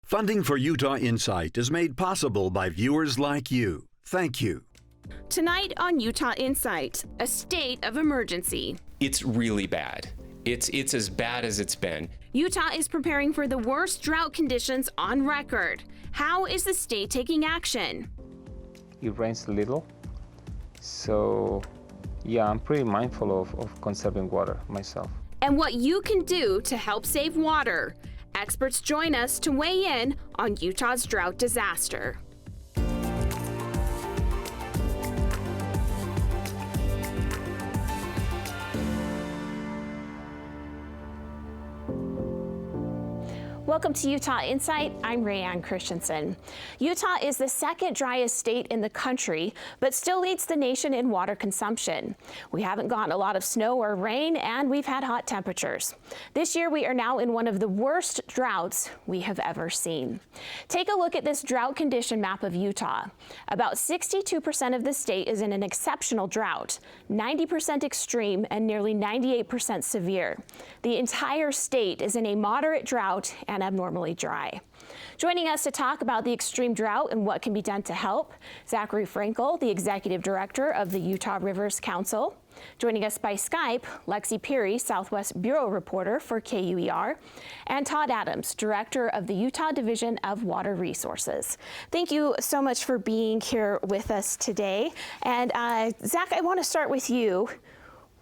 Funding for Utah Insight is made possible by viewers like you. Thank you. Tonight on Utah Insight, a state of emergency. It's really bad. It's as bad as it's been. Utah is preparing for the worst drought conditions on record. How is the state taking action? It rains little, so yeah, I'm pretty mindful of conserving water myself. And what you can do to help save water. Experts join us to weigh in on Utah's drought disaster. Welcome to Utah Insight. I'm Rayanne Christensen. Utah is the second driest state in the country, but still leads the nation in water consumption. We haven't gotten a lot of snow or rain, and we've had hot temperatures. This year, we are now in one of the worst droughts we have ever seen. Take a look at this drought condition map of Utah. About 62% of the state is in an exceptional drought, 90% extreme, and nearly 98% severe. The entire state is in a moderate drought and abnormally dry. Joining us to talk about the extreme drought and what can be done to help, Zachary Frankel, the Executive Director of the Utah Rivers Council. Joining us by Skype, Lexi Peary, Southwest Bureau Reporter for KUER, and Todd Adams, Director of the Utah Division of Water Resources. Thank you so much for being here with us today. And Zach, I want to start with you.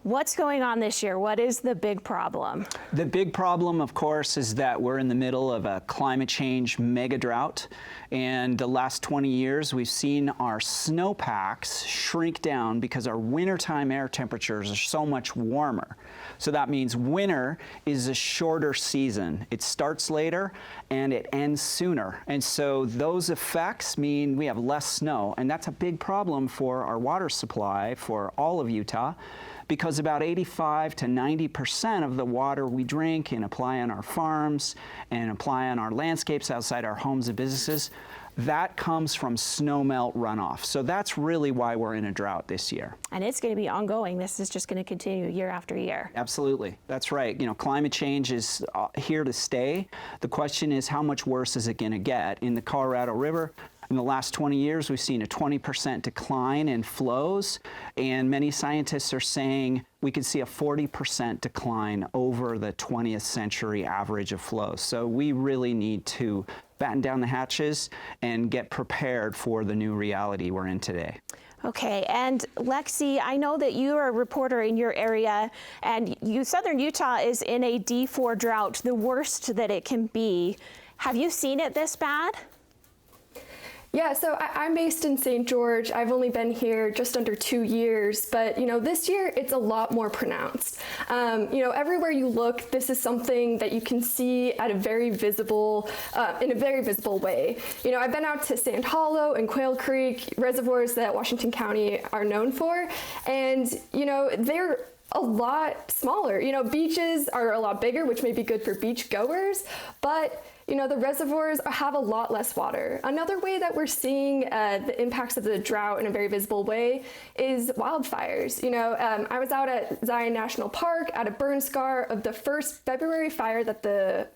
What's going on this year? What is the big problem? The big problem, of course, is that we're in the middle of a climate change mega drought. And the last 20 years, we've seen our snowpacks shrink down because our wintertime air temperatures are so much warmer. So that means winter is a shorter season. It starts later and it ends sooner. And so those effects mean we have less snow. And that's a big problem for our water supply for all of Utah, because about 85 to 90% of the water we drink and apply on our farms and apply on our landscapes outside our homes and businesses, that comes from snowmelt runoff. So that's really why we're in a drought this year. And it's going to be ongoing. This is just going to continue year after year. Absolutely. That's right. You know, climate change is here to stay. The question is, how much worse is it going to get? In the Colorado River, in the last 20 years, we've seen a 20% decline in flows, and many scientists are saying we could see a 40% decline over the 20th century average of flows. So we really need to batten down the hatches and get prepared for the new reality we're in today. Okay, and Lexi, I know that you are a reporter in your area, and southern Utah is in a D4 drought, the worst that it can be. Have you seen it this bad? Yeah, so I'm based in St. George. I've only been here just under 2 years, but this year it's a lot more pronounced. Everywhere you look, this is something that you can see at a very visible, in a very visible way. I've been out to Sand Hollow and Quail Creek, reservoirs that Washington County are known for, and they're a lot smaller. Beaches are a lot bigger, which may be good for beach goers, but the reservoirs have a lot less water. Another way that we're seeing the impacts of the drought in a very visible way is wildfires. I was out at Zion National Park at a burn scar of the first February fire that the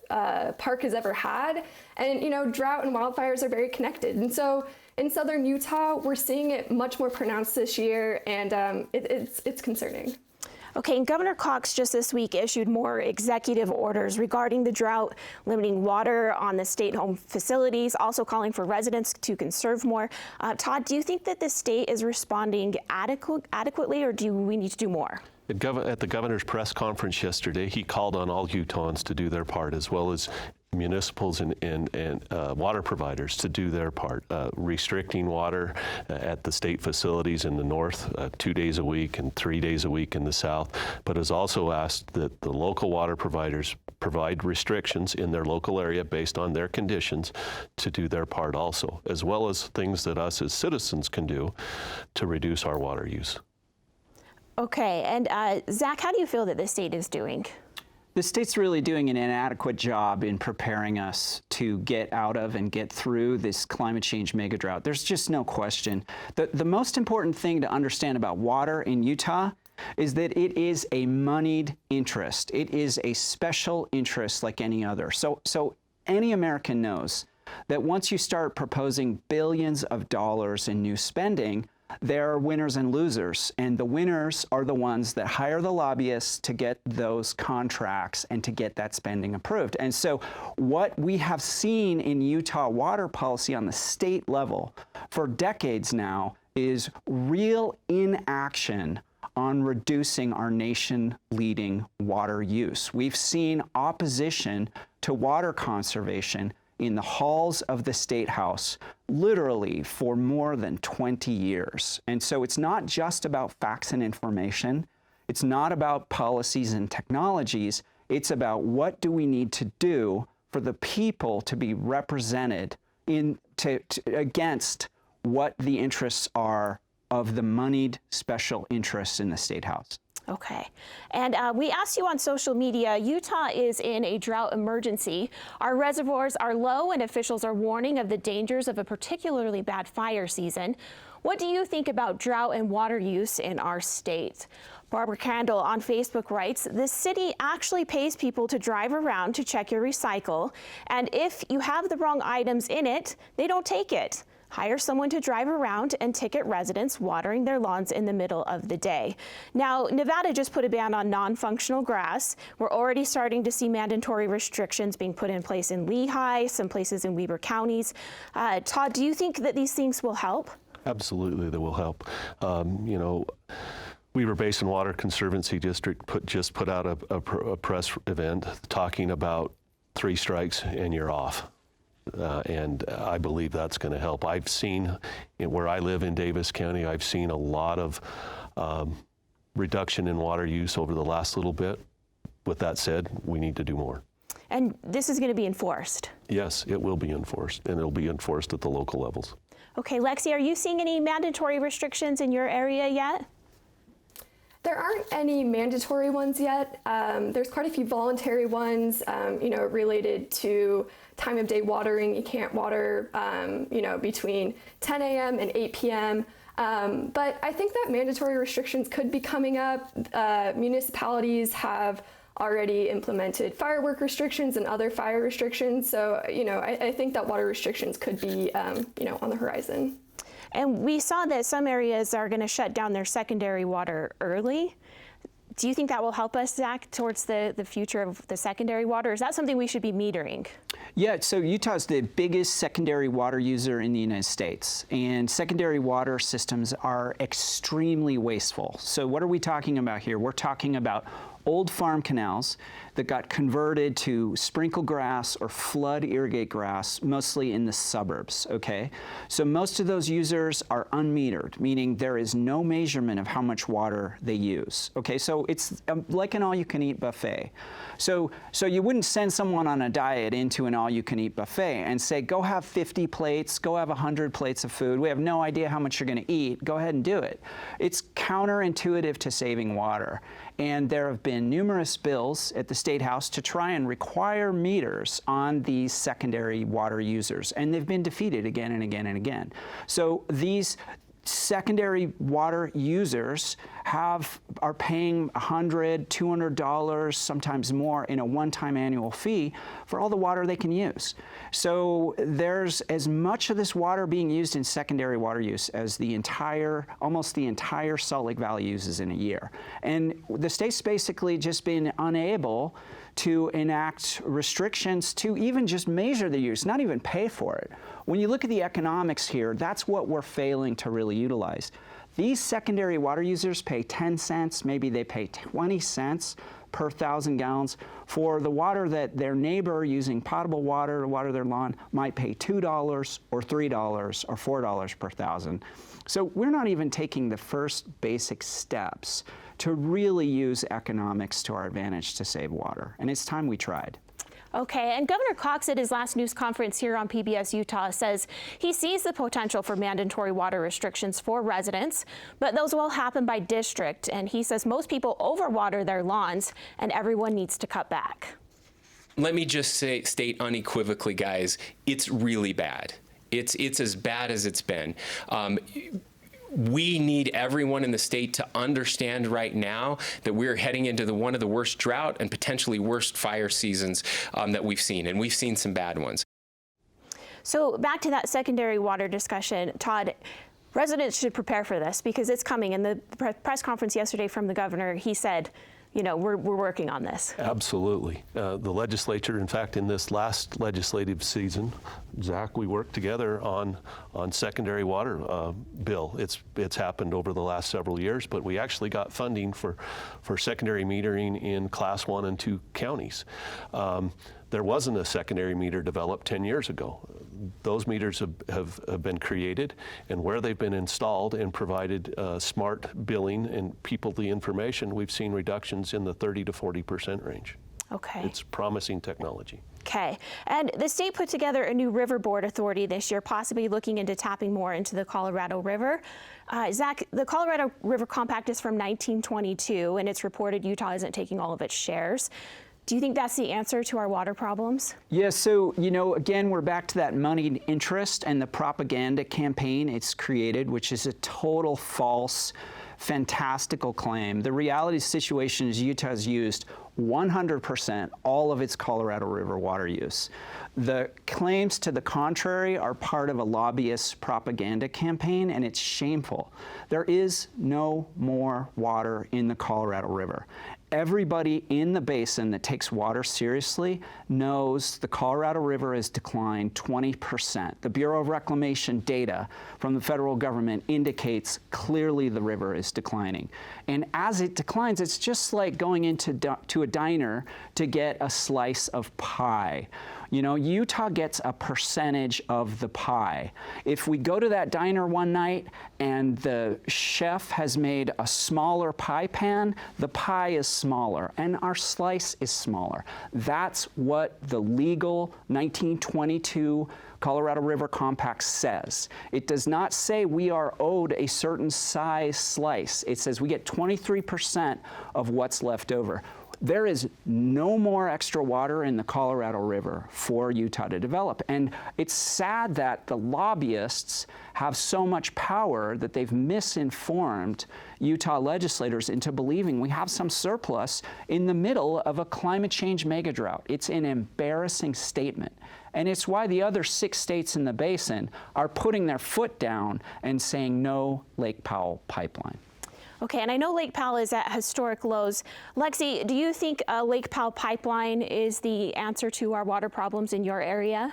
park has ever had. And, drought and wildfires are very connected. And so in southern Utah, we're seeing it much more pronounced this year, and it's concerning. Okay, and Governor Cox just this week issued more executive orders regarding the drought, limiting water on the state-owned facilities, also calling for residents to conserve more. Todd, do you think that the state is responding adequately, or do we need to do more? At the governor's press conference yesterday, he called on all Utahns to do their part, as well as municipals and water providers to do their part, restricting water at the state facilities in the north 2 days a week and 3 days a week in the south, but has also asked that the local water providers provide restrictions in their local area based on their conditions to do their part also, as well as things that us as citizens can do to reduce our water use. Okay, and Zach, how do you feel that the state is doing? The state's really doing an inadequate job in preparing us to get out of and get through this climate change mega drought. There's just no question. The most important thing to understand about water in Utah is that it is a moneyed interest. It is a special interest like any other. So any American knows that once you start proposing billions of dollars in new spending, there are winners and losers, and the winners are the ones that hire the lobbyists to get those contracts and to get that spending approved. And so what we have seen in Utah water policy on the state level for decades now is real inaction on reducing our nation-leading water use. We've seen opposition to water conservation in the halls of the State House literally for more than 20 years. And so it's not just about facts and information. It's not about policies and technologies. It's about what do we need to do for the people to be represented against what the interests are of the moneyed special interests in the State House. Okay. And we asked you on social media, Utah is in a drought emergency. Our reservoirs are low and officials are warning of the dangers of a particularly bad fire season. What do you think about drought and water use in our state? Barbara Crandall on Facebook writes, the city actually pays people to drive around to check your recycle, and if you have the wrong items in it, they don't take it. Hire someone to drive around and ticket residents watering their lawns in the middle of the day. Now, Nevada just put a ban on non-functional grass. We're already starting to see mandatory restrictions being put in place in Lehigh, some places in Weber counties. Todd, do you think that these things will help? Absolutely, they will help. You know, Weber Basin Water Conservancy District just put out a press event talking about 3 strikes and you're off. And I believe that's going to help. I've seen, where I live in Davis County, I've seen a lot of reduction in water use over the last little bit. With that said, we need to do more. And this is going to be enforced? Yes, it will be enforced, and it'll be enforced at the local levels. Okay, Lexi, are you seeing any mandatory restrictions in your area yet? There aren't any mandatory ones yet. There's quite a few voluntary ones, related to time of day watering. You can't water, between 10 a.m. and 8 p.m. But I think that mandatory restrictions could be coming up. Municipalities have already implemented firework restrictions and other fire restrictions. So, I think that water restrictions could be, on the horizon. And we saw that some areas are going to shut down their secondary water early. Do you think that will help us, Zach, towards the future of the secondary water? Is that something we should be metering? Yeah, so Utah's the biggest secondary water user in the United States, and secondary water systems are extremely wasteful. So what are we talking about here? We're talking about old farm canals that got converted to sprinkle grass or flood irrigate grass, mostly in the suburbs, okay? So most of those users are unmetered, meaning there is no measurement of how much water they use, okay? So it's like an all-you-can-eat buffet. So you wouldn't send someone on a diet into an all-you-can-eat buffet and say, go have 50 plates, go have 100 plates of food. We have no idea how much you're gonna eat. Go ahead and do it. It's counterintuitive to saving water. And there have been numerous bills at the State House to try and require meters on these secondary water users, and they've been defeated again and again and again. So these secondary water users are paying $100, $200, sometimes more in a one-time annual fee for all the water they can use. So there's as much of this water being used in secondary water use as almost the entire Salt Lake Valley uses in a year. And the state's basically just been unable to enact restrictions to even just measure the use, not even pay for it. When you look at the economics here, that's what we're failing to really utilize. These secondary water users pay 10 cents, maybe they pay 20 cents per 1,000 gallons for the water that their neighbor using potable water to water their lawn might pay $2 or $3 or $4 per 1,000. So we're not even taking the first basic steps to really use economics to our advantage to save water. And it's time we tried. Okay, and Governor Cox at his last news conference here on PBS Utah says he sees the potential for mandatory water restrictions for residents, but those will happen by district. And he says most people overwater their lawns and everyone needs to cut back. Let me just state unequivocally, guys, it's really bad. It's as bad as it's been. We need everyone in the state to understand right now that we're heading into one of the worst drought and potentially worst fire seasons that we've seen, and we've seen some bad ones. So back to that secondary water discussion, Todd, residents should prepare for this because it's coming. In the press conference yesterday from the governor, he said, you know, we're working on this. Absolutely. The legislature, in fact, in this last legislative season, Zach, we worked together on secondary water bill. It's happened over the last several years, but we actually got funding for secondary metering in Class 1 and 2 counties. There wasn't a secondary meter developed 10 years ago. Those meters have been created, and where they've been installed and provided smart billing and people the information, we've seen reductions in the 30 to 40% range. Okay. It's promising technology. Okay. And the state put together a new river board authority this year, possibly looking into tapping more into the Colorado River. Zach, the Colorado River Compact is from 1922, and it's reported Utah isn't taking all of its shares. Do you think that's the answer to our water problems? Yeah, so, you know, again, we're back to that moneyed interest and the propaganda campaign it's created, which is a total false, fantastical claim. The reality situation is Utah has used 100% all of its Colorado River water use. The claims to the contrary are part of a lobbyist propaganda campaign, and it's shameful. There is no more water in the Colorado River. Everybody in the basin that takes water seriously knows the Colorado River has declined 20%. The Bureau of Reclamation data from the federal government indicates clearly the river is declining. And as it declines, it's just like going into a diner to get a slice of pie. You know, Utah gets a percentage of the pie. If we go to that diner one night and the chef has made a smaller pie pan, the pie is smaller and our slice is smaller. That's what the legal 1922 Colorado River Compact says. It does not say we are owed a certain size slice. It says we get 23% of what's left over. There is no more extra water in the Colorado River for Utah to develop. And it's sad that the lobbyists have so much power that they've misinformed Utah legislators into believing we have some surplus in the middle of a climate change mega drought. It's an embarrassing statement. And it's why the other 6 states in the basin are putting their foot down and saying no Lake Powell pipeline. Okay, and I know Lake Powell is at historic lows. Lexi, do you think a Lake Powell pipeline is the answer to our water problems in your area?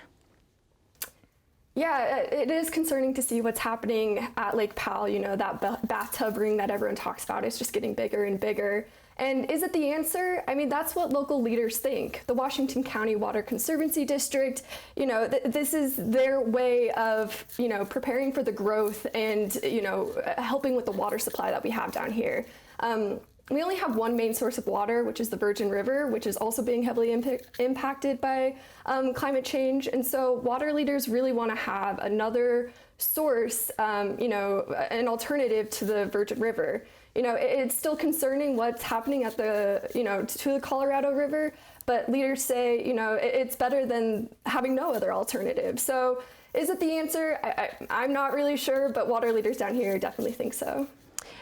Yeah, it is concerning to see what's happening at Lake Powell. You know, that bathtub ring that everyone talks about is just getting bigger and bigger. And is it the answer? I mean, that's what local leaders think. The Washington County Water Conservancy District, you know, this is their way of, you know, preparing for the growth and, you know, helping with the water supply that we have down here. We only have one main source of water, which is the Virgin River, which is also being heavily impacted by climate change. And so water leaders really want to have another source, you know, an alternative to the Virgin River. You know, it's still concerning what's happening at the, you know, to the Colorado River, but leaders say, you know, it's better than having no other alternative. So is it the answer? I'm not really sure, but water leaders down here definitely think so.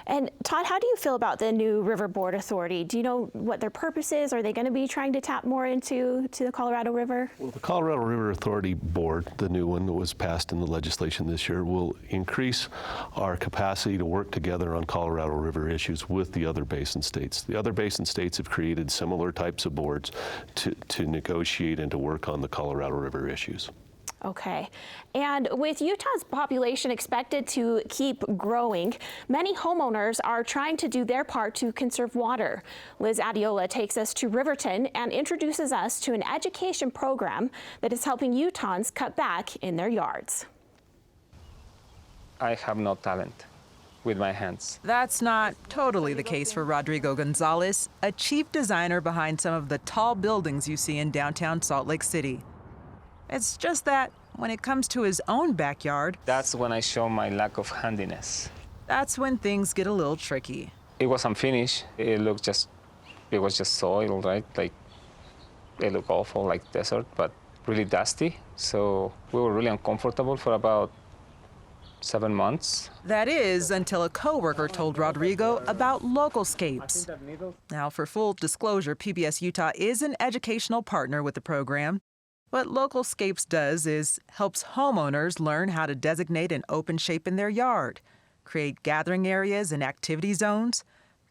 And Todd, how do you feel about the new River Board Authority? Do you know what their purpose is? Are they going to be trying to tap more into the Colorado River? Well, the Colorado River Authority Board, the new one that was passed in the legislation this year, will increase our capacity to work together on Colorado River issues with the other basin states. The other basin states have created similar types of boards to negotiate and to work on the Colorado River issues. Okay. And with Utah's population expected to keep growing, many homeowners are trying to do their part to conserve water. Liz Adiola takes us to Riverton and introduces us to an education program that is helping Utahns cut back in their yards. I have no talent with my hands. That's not totally the case for Rodrigo Gonzalez, a chief designer behind some of the tall buildings you see in downtown Salt Lake City. It's just that when it comes to his own backyard, That's when I show my lack of handiness. that's when things get a little tricky. It was unfinished. It was just soil, right? Like, it looked awful, like desert, but really dusty. So we were really uncomfortable for about 7 months. That is until a coworker told Rodrigo about Localscapes. Now, for full disclosure, PBS Utah is an educational partner with the program. What Localscapes does is helps homeowners learn how to designate an open shape in their yard, create gathering areas and activity zones,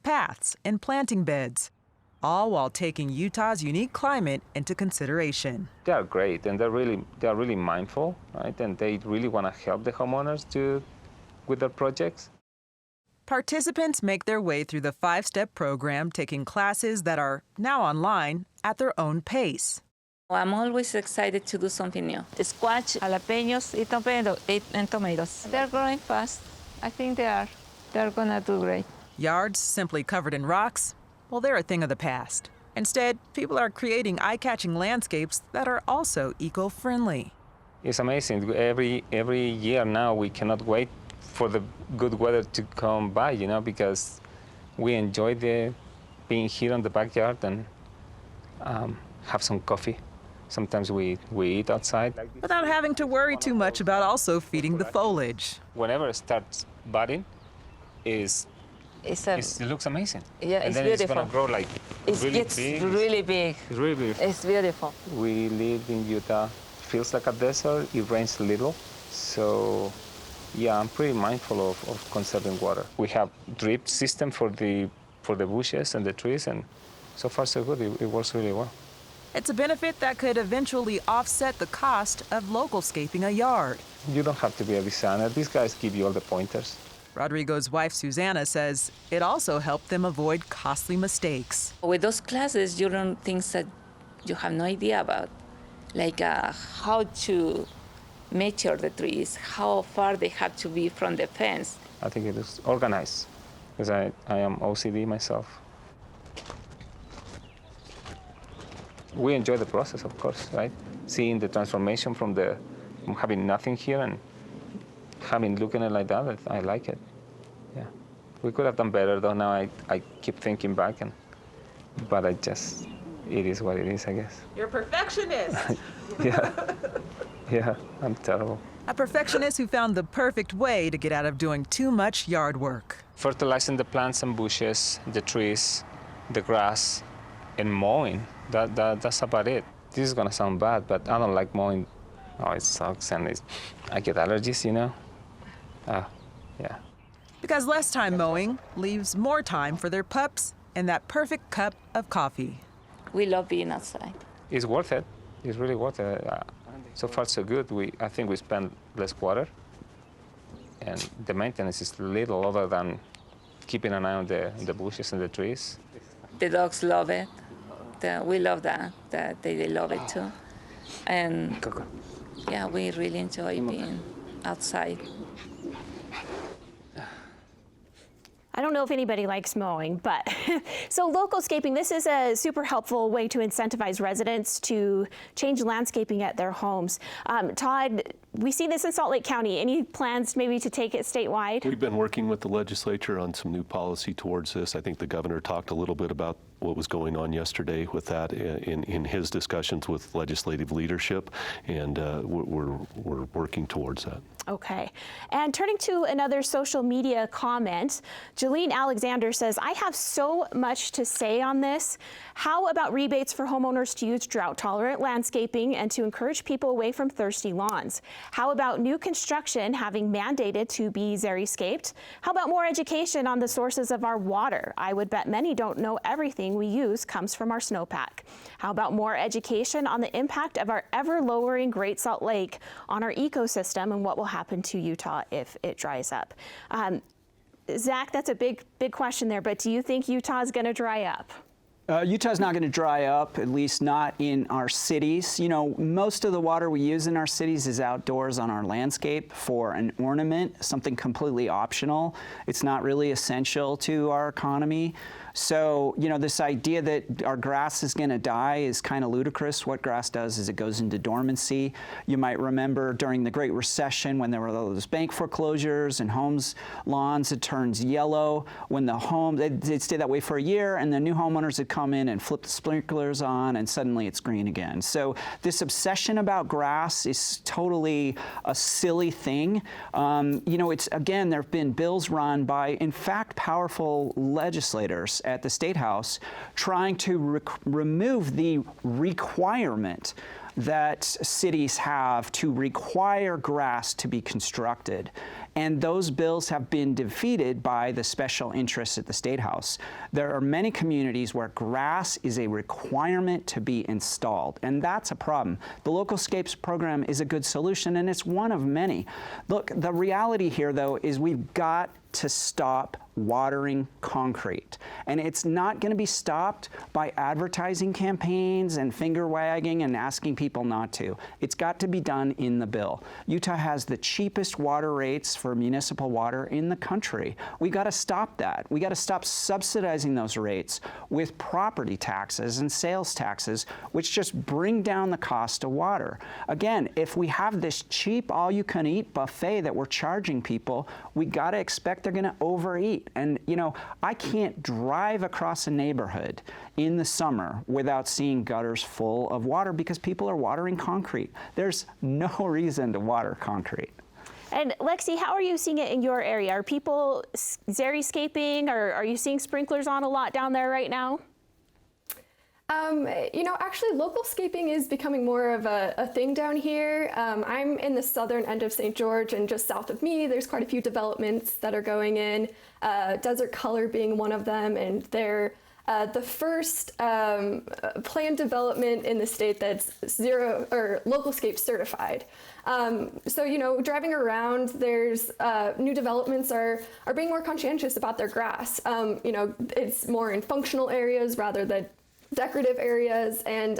paths and planting beds, all while taking Utah's unique climate into consideration. They are great, and they're really mindful, right? And they really want to help the homeowners with their projects. Participants make their way through the 5-step program, taking classes that are now online at their own pace. I'm always excited to do something new. Squash, jalapenos, and tomatoes. They're growing fast. I think they're gonna do great. Yards simply covered in rocks, well, they're a thing of the past. Instead, people are creating eye-catching landscapes that are also eco-friendly. It's amazing. Every year now, we cannot wait for the good weather to come by, because we enjoy being here in the backyard and have some coffee. Sometimes we eat outside. Without having to worry too much about also feeding the foliage. Whenever it starts budding, it looks amazing. Yeah, and it's then beautiful. It's gonna grow like really gets big. really big. It's really beautiful. It's beautiful. We live in Utah. Feels like a desert. It rains little, so yeah, I'm pretty mindful of conserving water. We have drip system for the bushes and the trees, and so far so good. It works really well. It's a benefit that could eventually offset the cost of localscaping a yard. You don't have to be a designer. These guys give you all the pointers. Rodrigo's wife, Susanna, says it also helped them avoid costly mistakes. With those classes, you learn things that you have no idea about, like how to measure the trees, how far they have to be from the fence. I think it is organized, because I am OCD myself. We enjoy the process, of course, right? Seeing the transformation from having nothing here and looking at it like that, I like it. Yeah. We could have done better, though. Now I keep thinking back, but it is what it is, I guess. You're a perfectionist. Yeah, I'm terrible. A perfectionist who found the perfect way to get out of doing too much yard work. Fertilizing the plants and bushes, the trees, the grass, and mowing. That's about it. This is gonna sound bad, but I don't like mowing. Oh, it sucks, and I get allergies, Yeah. Because less time mowing leaves more time for their pups and that perfect cup of coffee. We love being outside. It's worth it. It's really worth it. So far, so good. I think we spend less water, and the maintenance is little other than keeping an eye on the bushes and the trees. The dogs love it. We love that they love it too. And yeah, we really enjoy being outside. I don't know if anybody likes mowing, but so localscaping, this is a super helpful way to incentivize residents to change landscaping at their homes. Todd, we see this in Salt Lake County. Any plans maybe to take it statewide? We've been working with the legislature on some new policy towards this. I think the governor talked a little bit about what was going on yesterday with that in his discussions with legislative leadership, and we're working towards that. Okay. And turning to another social media comment, Jolene Alexander says, I have so much to say on this. How about rebates for homeowners to use drought-tolerant landscaping and to encourage people away from thirsty lawns? How about new construction having mandated to be xeriscaped? How about more education on the sources of our water? I would bet many don't know everything we use comes from our snowpack. How about more education on the impact of our ever-lowering Great Salt Lake on our ecosystem and what will happen to Utah if it dries up? Zach, that's a big question there, but do you think Utah is going to dry up? Utah's not going to dry up, at least not in our cities. You know, most of the water we use in our cities is outdoors on our landscape for an ornament, something completely optional. It's not really essential to our economy. So, you know, this idea that our grass is going to die is kind of ludicrous. What grass does is it goes into dormancy. You might remember during the Great Recession when there were those bank foreclosures and homes' lawns, it turns yellow. When the home, they'd stay that way for a year, and the new homeowners would come in and flip the sprinklers on, and suddenly it's green again. So this obsession about grass is totally a silly thing. You know, it's, again, there have been bills run by, in fact, powerful legislators at the State House trying to remove the requirement that cities have to require grass to be constructed. And those bills have been defeated by the special interests at the State House. There are many communities where grass is a requirement to be installed, and that's a problem. The Localscapes program is a good solution, and it's one of many. Look, the reality here, though, is we've got to stop watering concrete. And it's not going to be stopped by advertising campaigns and finger wagging and asking people not to. It's got to be done in the bill. Utah has the cheapest water rates for municipal water in the country. We got to stop that. We got to stop subsidizing those rates with property taxes and sales taxes, which just bring down the cost of water. Again, if we have this cheap all-you-can-eat buffet that we're charging people, we got to expect they're going to overeat. And, you know, I can't drive across a neighborhood in the summer without seeing gutters full of water because people are watering concrete. There's no reason to water concrete. And Lexi, how are you seeing it in your area? Are people xeriscaping, or are you seeing sprinklers on a lot down there right now? You know, actually, localscaping is becoming more of a thing down here. I'm in the southern end of St. George, and just south of me, there's quite a few developments that are going in, Desert Color being one of them, and they're the first planned development in the state that's Localscape certified. So, you know, driving around, there's new developments are being more conscientious about their grass. You know, it's more in functional areas rather than decorative areas. And,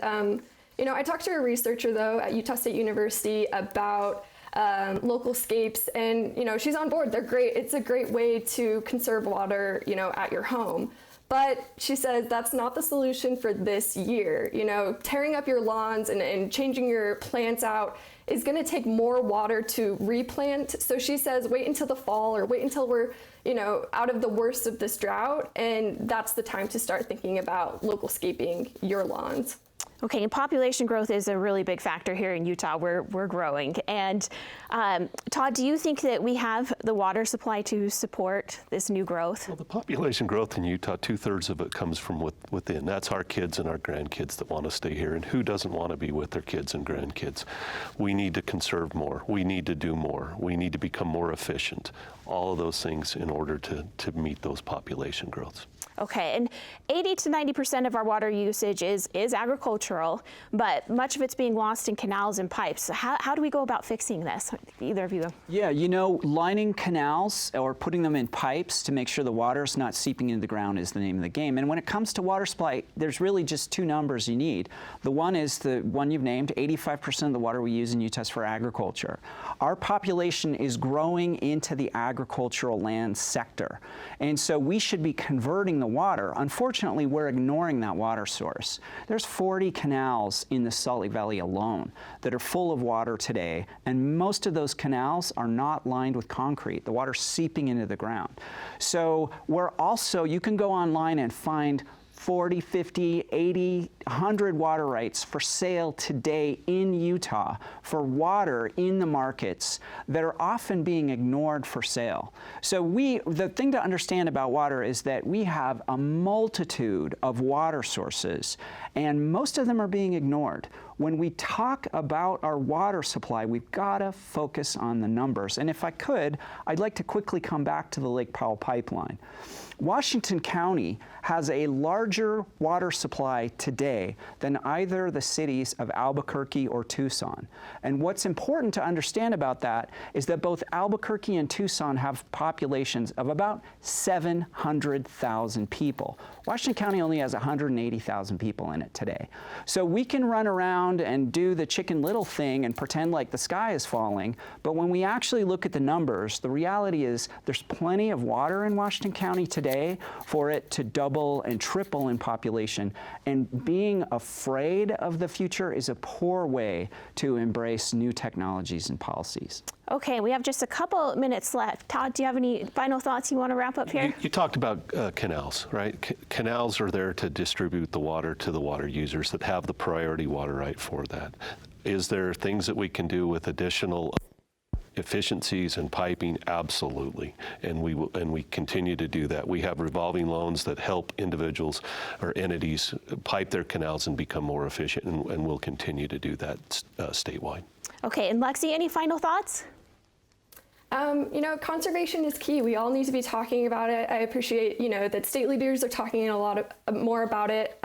you know, I talked to a researcher, though, at Utah State University about Localscapes, and, you know, she's on board. They're great. It's a great way to conserve water, you know, at your home. But she says that's not the solution for this year. You know, tearing up your lawns and changing your plants out is going to take more water to replant. So she says wait until the fall, or wait until we're, you know, out of the worst of this drought, and that's the time to start thinking about localscaping your lawns. Okay, and population growth is a really big factor here in Utah. We're growing. And Todd, do you think that we have the water supply to support this new growth? Well, the population growth in Utah, 2/3 of it comes from within. That's our kids and our grandkids that want to stay here. And who doesn't want to be with their kids and grandkids? We need to conserve more. We need to do more. We need to become more efficient. All of those things in order to meet those population growths. Okay, and 80 to 90% of our water usage is agricultural, but much of it's being lost in canals and pipes. So how do we go about fixing this? Either of you? Yeah, you know, lining canals or putting them in pipes to make sure the water's not seeping into the ground is the name of the game. And when it comes to water supply, there's really just two numbers you need. The one is the one you've named. 85% of the water we use in Utah is for agriculture. Our population is growing into the agricultural land sector. And so we should be converting the water. Unfortunately, we're ignoring that water source. There's 40 canals in the Salt Lake Valley alone that are full of water today, and most of those canals are not lined with concrete. The water's seeping into the ground. So we're also, you can go online and find 40, 50, 80, 100 water rights for sale today in Utah for water in the markets that are often being ignored for sale. So the thing to understand about water is that we have a multitude of water sources, and most of them are being ignored. When we talk about our water supply, we've got to focus on the numbers. And if I could, I'd like to quickly come back to the Lake Powell pipeline. Washington County has a larger water supply today than either the cities of Albuquerque or Tucson. And what's important to understand about that is that both Albuquerque and Tucson have populations of about 700,000 people. Washington County only has 180,000 people in it today. So we can run around and do the Chicken Little thing and pretend like the sky is falling, but when we actually look at the numbers, the reality is there's plenty of water in Washington County today for it to double and triple in population, and being afraid of the future is a poor way to embrace new technologies and policies. Okay, we have just a couple minutes left. Todd, do you have any final thoughts you want to wrap up here? You talked about canals, right? Canals are there to distribute the water to the water users that have the priority water right for that. Is there things that we can do with additional efficiencies and piping, absolutely, and we continue to do that. We have revolving loans that help individuals or entities pipe their canals and become more efficient, and we'll continue to do that statewide. Okay, and Lexi, any final thoughts? You know, conservation is key. We all need to be talking about it. I appreciate, you know, that state leaders are talking a lot more about it.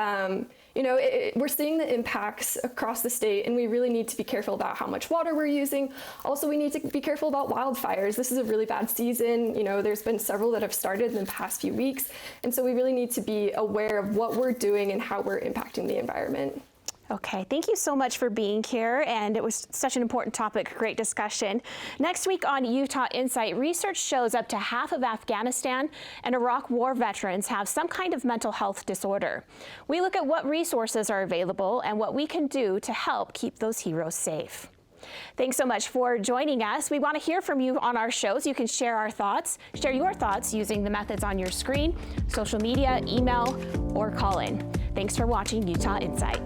You know, we're seeing the impacts across the state, and we really need to be careful about how much water we're using. Also, we need to be careful about wildfires. This is a really bad season. You know, there's been several that have started in the past few weeks, and so we really need to be aware of what we're doing and how we're impacting the environment. Okay, thank you so much for being here, and it was such an important topic, great discussion. Next week on Utah Insight, research shows up to half of Afghanistan and Iraq war veterans have some kind of mental health disorder. We look at what resources are available and what we can do to help keep those heroes safe. Thanks so much for joining us. We want to hear from you on our shows. You can share your thoughts using the methods on your screen, social media, email, or call in. Thanks for watching Utah Insight.